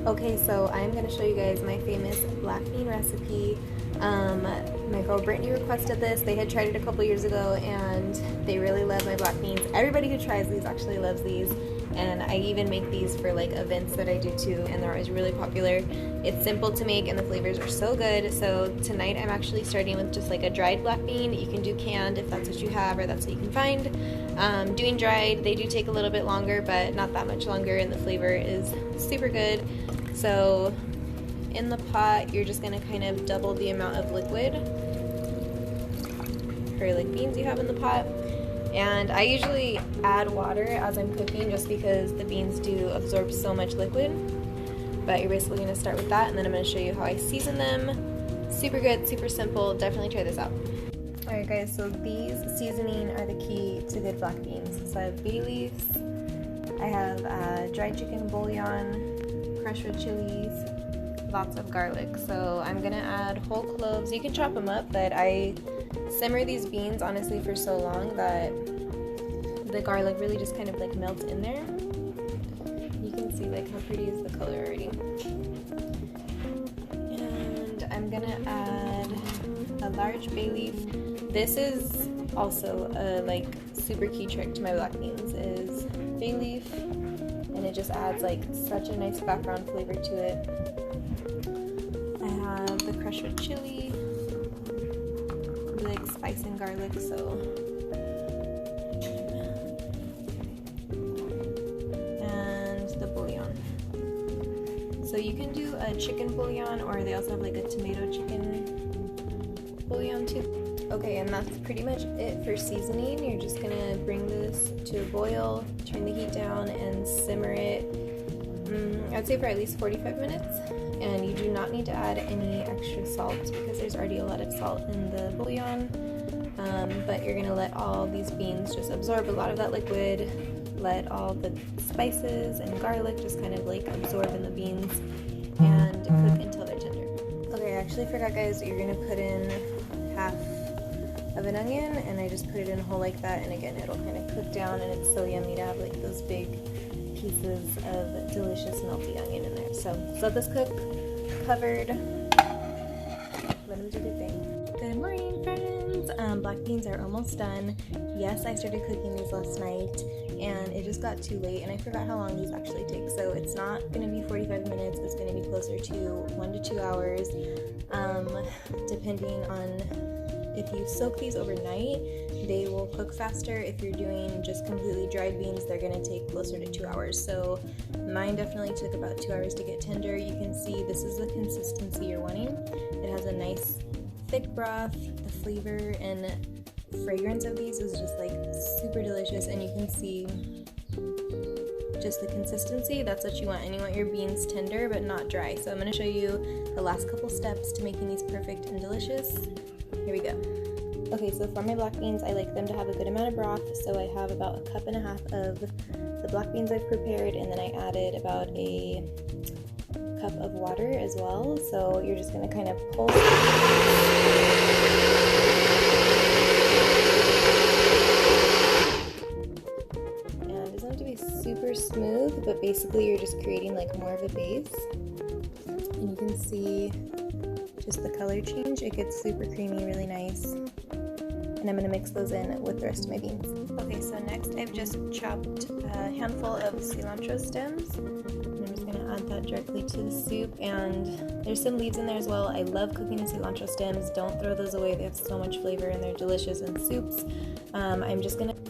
Okay, so I'm going to show you guys my famous black bean recipe. My girl Brittany requested this. They had tried it a couple years ago and they really love my black beans. Everybody who tries these actually loves these, and I even make these for like events that I do too, and they're always really popular. It's simple to make and the flavors are so good. So tonight I'm actually starting with just like a dried black bean. You can do canned if that's what you have or that's what you can find. Doing dried, they do take a little bit longer, but not that much longer, and the flavor is super good. So in the pot, you're just gonna kind of double the amount of liquid for like beans you have in the pot. And I usually add water as I'm cooking just because the beans do absorb so much liquid. But you're basically gonna start with that, and then I'm gonna show you how I season them. Super good, super simple, definitely try this out. Alright guys, so these seasoning are the key to good black beans. So I have bay leaves, I have dried chicken bouillon, crushed red chilies, lots of garlic. So I'm gonna add whole cloves. You can chop them up, but I simmer these beans honestly for so long that the garlic really just kind of like melts in there. You can see like how pretty is the color already. And I'm gonna add a large bay leaf. This is also a like super key trick to my black beans is bay leaf, and it just adds like such a nice background flavor to it. I have the crushed red chili, like spice and garlic, so and the bouillon. So you can do a chicken bouillon, or they also have like a tomato chicken bouillon too. Okay, and that's pretty much it for seasoning. You're just gonna bring this to a boil, turn the heat down, and simmer it, I'd say for at least 45 minutes. And you do not need to add any extra salt because there's already a lot of salt in the bouillon. But you're gonna let all these beans just absorb a lot of that liquid, let all the spices and garlic just kind of like absorb in the beans, and cook until they're tender. Okay, I actually forgot guys, you're gonna put in half of an onion, and I just put it in whole like that, and again it'll kind of cook down, and it's so yummy to have like those big pieces of delicious melty onion in there. So let this cook, covered, let them do their thing. Good morning friends! Black beans are almost done. Yes, I started cooking these last night and it just got too late and I forgot how long these actually take. So it's not going to be 45 minutes, it's going to be closer to 1 to 2 hours, depending on if you soak these overnight, they will cook faster. If you're doing just completely dried beans, they're going to take closer to 2 hours. So mine definitely took about 2 hours to get tender. You can see this is the consistency you're wanting. It has a nice thick broth. The flavor and fragrance of these is just like super delicious, and you can see just the consistency. That's what you want, and you want your beans tender but not dry. So I'm going to show you the last couple steps to making these perfect and delicious. Here we go. Okay, so for my black beans, I like them to have a good amount of broth, so I have about 1.5 cups of the black beans I've prepared, and then I added about a cup of water as well. So you're just going to kind of pull. And it doesn't have to be super smooth, but basically you're just creating like more of a base. And you can see just the color change. It gets super creamy, really nice. And I'm going to mix those in with the rest of my beans. Okay, so next I've just chopped a handful of cilantro stems. And I'm just going to add that directly to the soup, and there's some leaves in there as well. I love cooking in cilantro stems. Don't throw those away. They have so much flavor and they're delicious in soups. I'm just going to